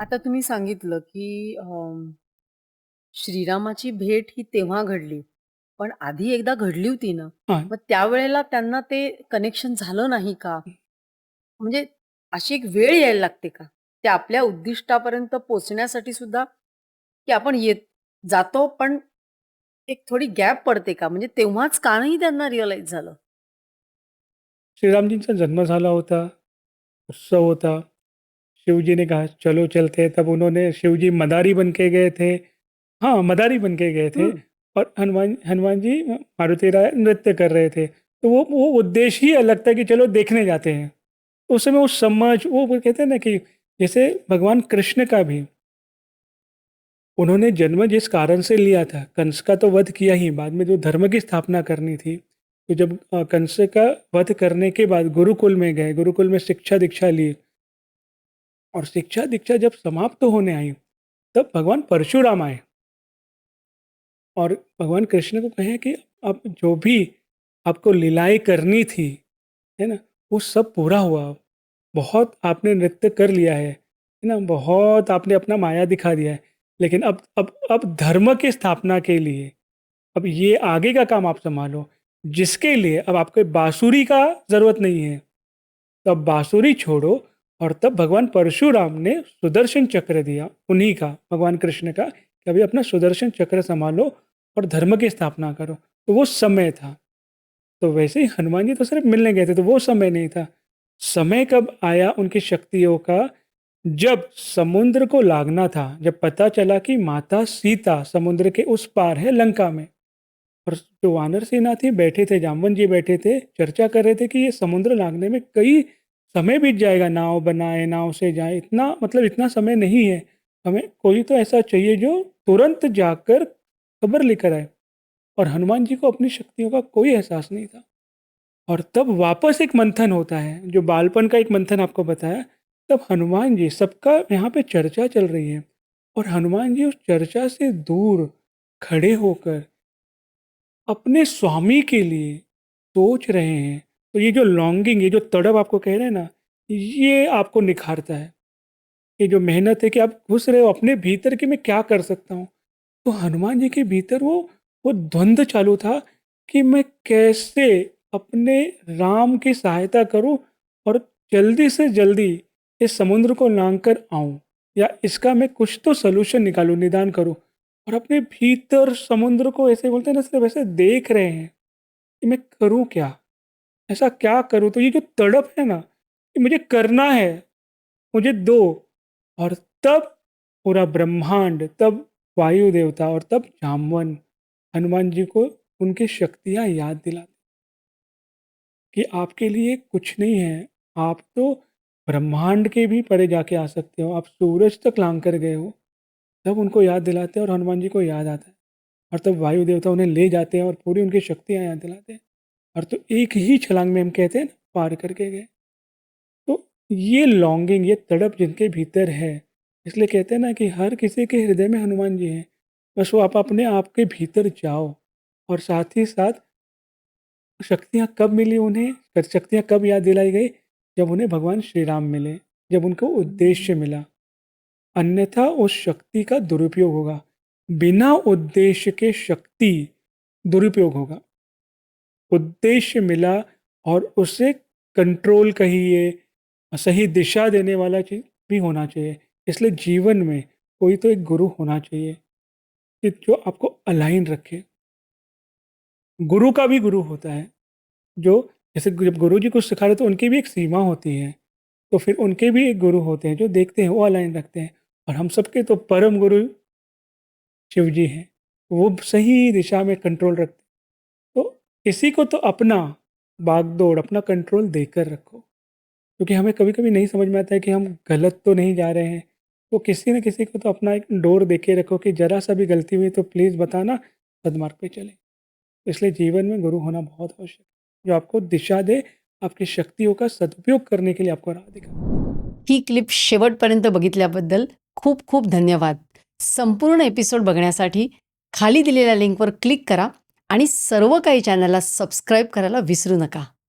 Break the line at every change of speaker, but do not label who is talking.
आता तुम्ही सांगितलं, की श्रीरामाची भेट ही तेव्हा घडली. पण आधी एकदा घडली होती ना,
हां.
मग त्यावेळेला त्यांना ते कनेक्शन झालं नाही का? म्हणजे अशी एक वेळ यायला लागते का? ते आपल्या उद्दिष्टापर्यंत पोहोचण्यासाठी सुद्धा, की आपण जातो पण एक थोडी गॅप पडते का? म्हणजे तेव्हाच का नाही त्यांना रिअलाईज झालं?
श्रीराम जी का जन्म झाला होता, उत्सव होता। शिव जी ने कहा चलो चलते हैं, तब उन्होंने शिव जी मदारी बन के गए थे। हाँ, मदारी बन के गए थे।
हं.
और हनुमान हनुमान जी मारुति राय नृत्य कर रहे थे। तो वो उद्देश्य ही अलग था कि चलो देखने जाते हैं। उस समय वो समझ वो कहते हैं ना कि जैसे भगवान कृष्ण का भी उन्होंने जन्म जिस कारण से लिया था, कंस का तो वध किया ही, बाद में जो धर्म की स्थापना करनी थी, तो जब कंस का वध करने के बाद गुरुकुल में गए, गुरुकुल में शिक्षा दीक्षा ली, और शिक्षा दीक्षा जब समाप्त होने आई, तब भगवान परशुराम आए और भगवान कृष्ण को कहे कि अब जो भी आपको लीलाएं करनी थी, है ना, वो सब पूरा हुआ। बहुत आपने नृत्य कर लिया है ना? बहुत आपने अपना माया दिखा दिया है। लेकिन अब धर्म की स्थापना के लिए अब ये आगे का काम आप सँभालो, जिसके लिए अब आपको बाँसुरी का ज़रूरत नहीं है। तो अब बाँसुरी छोड़ो, और तब भगवान परशुराम ने सुदर्शन चक्र दिया, उन्हीं का, भगवान कृष्ण का, कि अभी अपना सुदर्शन चक्र सँभालो और धर्म की स्थापना करो। तो वो समय था। तो वैसे ही हनुमान जी तो सिर्फ़ मिलने गए थे, तो वो समय नहीं था। समय कब आया उनकी शक्तियों का, जब समुद्र को लागना था, जब पता चला कि माता सीता समुद्र के उस पार है लंका में। और जो वानर सेना थी बैठे थे, जामवंत जी बैठे थे, चर्चा कर रहे थे कि ये समुद्र लागने में कई समय बीत जाएगा, नाव बनाए, नाव से जाए, इतना मतलब इतना समय नहीं है। हमें कोई तो ऐसा चाहिए जो तुरंत जाकर खबर लेकर आए। और हनुमान जी को अपनी शक्तियों का कोई एहसास नहीं था। और तब वापस एक मंथन होता है, जो बालपन का एक मंथन आपको बताया, तब हनुमान जी, सबका यहाँ पे चर्चा चल रही है, और हनुमान जी उस चर्चा से दूर खड़े होकर अपने स्वामी के लिए सोच रहे हैं। तो ये जो लॉन्गिंग, ये जो तड़प आपको कह रहे हैं ना, ये आपको निखारता है। ये जो मेहनत है कि आप घुस रहे हो अपने भीतर कि मैं क्या कर सकता हूँ। तो हनुमान जी के भीतर वो द्वंद्व चालू था कि मैं कैसे अपने राम की सहायता करूँ और जल्दी से जल्दी इस समुद्र को लांघ कर आऊँ, या इसका मैं कुछ तो सॉल्यूशन निकालूँ, निदान करूँ। और अपने भीतर समुद्र को ऐसे बोलते हैं ना, सिर्फ ऐसे देख रहे हैं कि मैं करूँ क्या? ऐसा क्या करूँ? तो ये जो तड़प है ना, कि मुझे करना है, मुझे दो। और तब पूरा ब्रह्मांड, तब वायु देवता और तब जामवन हनुमान जी को उनकी शक्तियाँ याद दिलाती कि आपके लिए कुछ नहीं है, आप तो ब्रह्मांड के भी परे जाके आ सकते हो, आप सूरज तक लांघ कर गए हो। तब उनको याद दिलाते हैं और हनुमान जी को याद आता है, और तब वायु देवता उन्हें ले जाते हैं और पूरी उनकी शक्तियाँ याद दिलाते हैं। और तो एक ही छलांग में हम कहते हैं ना, पार करके गए। तो ये लॉन्गिंग, ये तड़प जिनके भीतर है, इसलिए कहते हैं ना कि हर किसी के हृदय में हनुमान जी हैं। बस वो आप अपने आप के भीतर जाओ। और साथ ही साथ शक्तियाँ कब मिली उन्हें, शक्तियाँ कब याद दिलाई गई? जब उन्हें भगवान श्री राम मिले, जब उनको उद्देश्य मिला। अन्यथा उस शक्ति का दुरुपयोग होगा। बिना उद्देश्य के शक्ति दुरुपयोग होगा। उद्देश्य मिला, और उसे कंट्रोल कहिए, सही दिशा देने वाला चीज़ भी होना चाहिए। इसलिए जीवन में कोई तो एक गुरु होना चाहिए कि जो आपको अलाइन रखे। गुरु का भी गुरु होता है, जो जैसे जब गुरु जी कुछ सिखा रहे तो उनकी भी एक सीमा होती है। तो फिर उनके भी एक गुरु होते हैं जो देखते हैं, वो अलाइन रखते हैं। और हम सबके तो परम गुरु शिव जी हैं। वो सही दिशा में कंट्रोल रखते हैं। तो किसी को तो अपना बागडोर, अपना कंट्रोल देकर रखो। क्योंकि हमें कभी-कभी नहीं समझ में आता है कि हम गलत तो नहीं जा रहे हैं। तो किसी न किसी को तो अपना एक डोर दे के रखो कि ज़रा-सा भी गलती हुई तो प्लीज़ बताना, सद्मार्ग पे चलें। इसलिए जीवन में गुरु होना बहुत आवश्यक है, जो आपको दिशा दे, आपकी शक्तियों का सदुपयोग करने के लिए आपको राह दिखाए।
ही क्लिप शेवटपर्यंत बघितल्याबद्दल खूप खूप धन्यवाद. संपूर्ण एपिसोड बघण्यासाठी खाली दिलेल्या लिंकवर क्लिक करा आणि सर्व काही चॅनलला सबस्क्राईब करायला विसरू नका.